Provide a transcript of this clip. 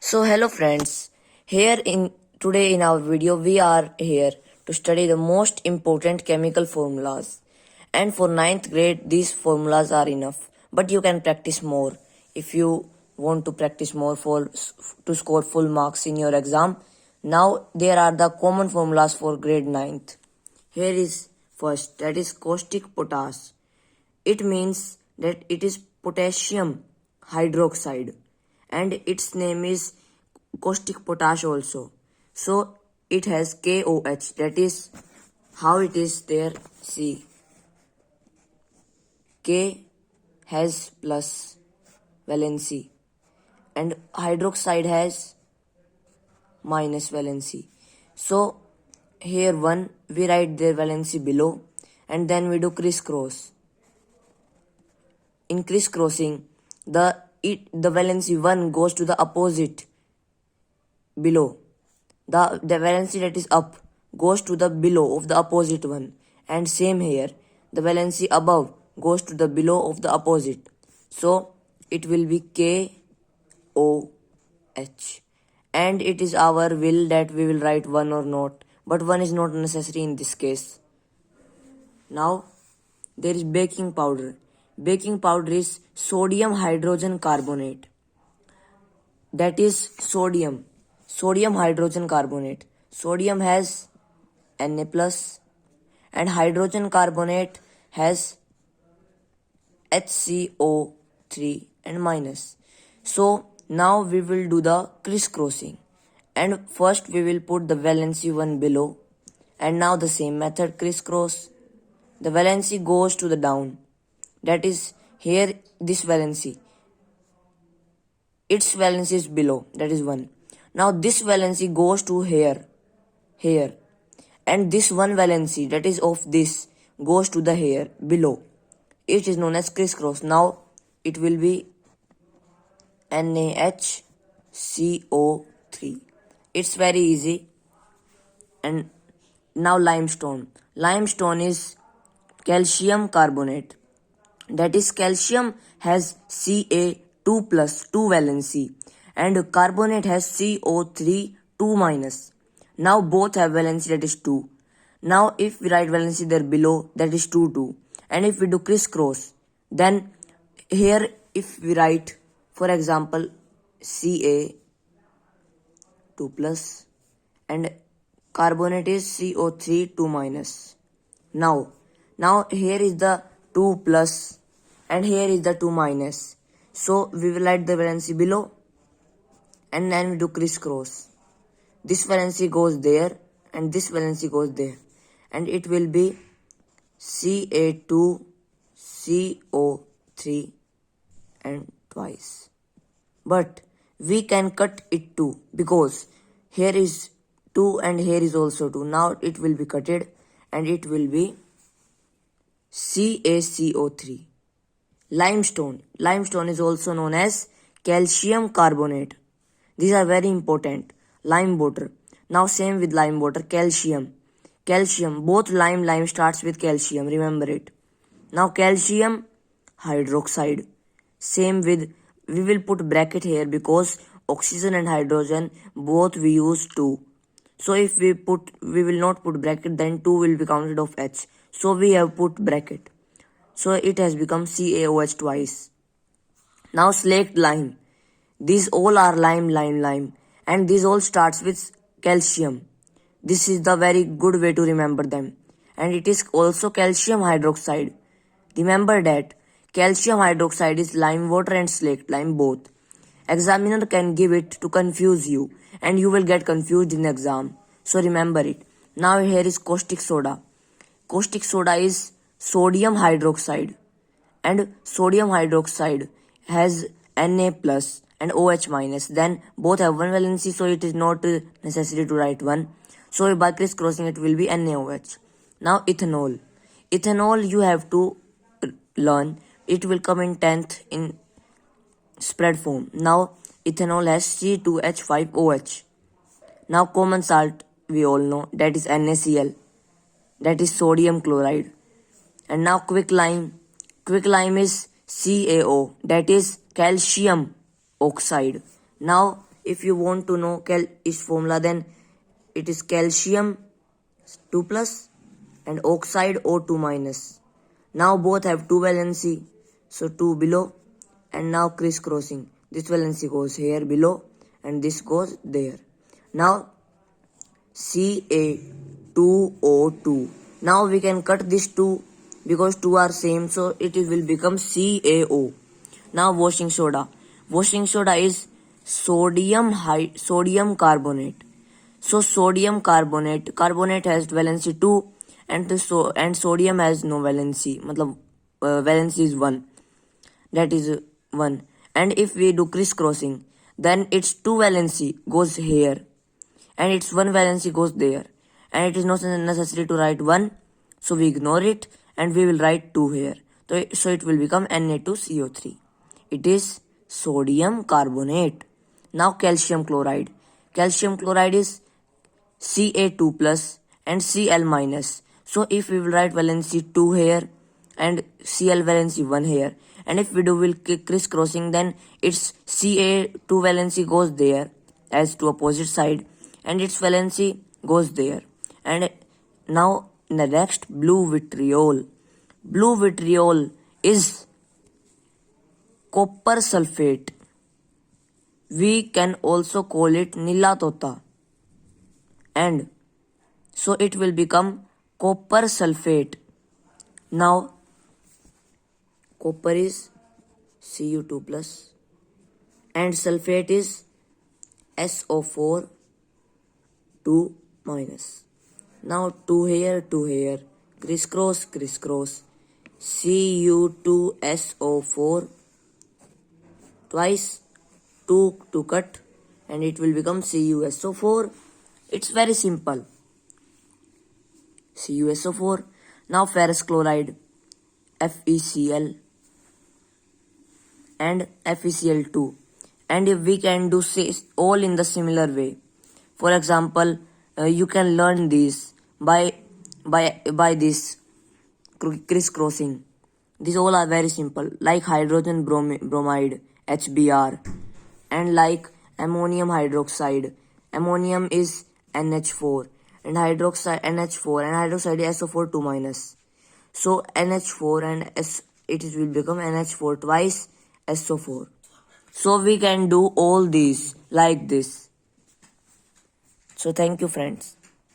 So hello friends, here in today in our video we are here to study the most important chemical formulas. And for ninth grade these formulas are enough, but you can practice more if you want to practice more for to score full marks in your exam. Now there are the common formulas for grade ninth. Here is first, that is caustic potash. It means that it is potassium hydroxide and its name is caustic potash also. So it has KOH, that is how it is there. See, K has plus valency and hydroxide has minus valency. So here one we write their valency below and then we do crisscross. In crisscrossing, the valency 1 goes to the opposite below. The valency that is up goes to the below of the opposite one. And same here, the valency above goes to the below of the opposite. So it will be KOH. And it is our will that we will write 1 or not. But 1 is not necessary in this case. Now there is baking powder. Baking powder is sodium hydrogen carbonate. That is sodium hydrogen carbonate. Sodium has Na plus and hydrogen carbonate has HCO3 and minus. So now we will do the crisscrossing. And first we will put the valency 1 below. And now the same method, crisscross. The valency goes to the down. That is here this valency. Its valency is below, that is 1. Now this valency goes to here. And this one valency, that is of this, goes to the here, below. It is known as crisscross. Now it will be NaHCO3. It's very easy. And now limestone. Limestone is calcium carbonate. That is calcium has Ca2 plus 2 valency and carbonate has CO3 2 minus. Now both have valency, that is 2. Now if we write valency there below, that is 2. And if we do crisscross, then here if we write for example Ca2 plus and carbonate is CO3 2 minus. Now here is the 2 plus and here is the 2 minus. So we will write the valency below and then we do crisscross. This valency goes there and this valency goes there. And it will be Ca2 CO3 and twice. But we can cut it too because here is 2 and here is also 2. Now it will be cutted and it will be CaCO3. Limestone is also known as calcium carbonate. These are very important. Lime water. Now same with lime water. Calcium. Both lime starts with calcium. Remember it. Now calcium hydroxide. Same with, we will put bracket here because oxygen and hydrogen both we use 2. So if we will not put bracket, then 2 will be counted of H. So we have put bracket. So it has become CaOH twice. Now slaked lime. These all are lime. And these all starts with calcium. This is the very good way to remember them. And it is also calcium hydroxide. Remember that calcium hydroxide is lime water and slaked lime both. Examiner can give it to confuse you and you will get confused in exam. So remember it. Now here is caustic soda. Caustic soda is sodium hydroxide and sodium hydroxide has Na plus and OH minus. Then both have 1 valency, so it is not necessary to write 1. So by crisscrossing it will be NaOH. Now ethanol. Ethanol you have to learn. It will come in 10th in spread form. Now ethanol has C2H5OH. Now common salt we all know, that is NaCl. That is sodium chloride. And now quicklime is CaO, that is calcium oxide. Now if you want to know its formula, then it is calcium 2 plus and oxide O2 minus. Now both have 2 valency, so 2 below, and now crisscrossing. This valency goes here below and this goes there. Now Ca2O2. Now we can cut this 2 because 2 are same, so it will become CaO. Now washing soda. Washing soda is sodium carbonate. So sodium carbonate has valency 2 and sodium has no valency. Matlab valency is 1. That is 1. And if we do crisscrossing, then its 2 valency goes here and its 1 valency goes there. And it is not necessary to write 1, so we ignore it and we will write 2 here. So it will become Na2CO3. It is sodium carbonate. Now calcium chloride. Calcium chloride is Ca2 plus and Cl minus. So if we will write valency 2 here and Cl valency 1 here, and if we will crisscrossing, then its Ca2 valency goes there as to opposite side and its valency goes there. And now in the next, blue vitriol. Blue vitriol is copper sulfate. We can also call it Nila Tota. And so it will become copper sulfate. Now copper is Cu2 plus and sulfate is SO4 2 minus. Now 2 here, crisscross, Cu2SO4 twice, 2 to cut, and it will become CuSO4. It's very simple. CuSO4. Now ferrous chloride, FeCl and FeCl2. And if we can do all in the similar way. For example, you can learn this by this crisscrossing. These all are very simple, like hydrogen bromide, HBr, and like ammonium hydroxide. Ammonium is NH4 and hydroxide NH4 and hydroxide is SO4 2 minus. So NH4 and it will become NH4 twice SO4. So we can do all these like this. So thank you friends.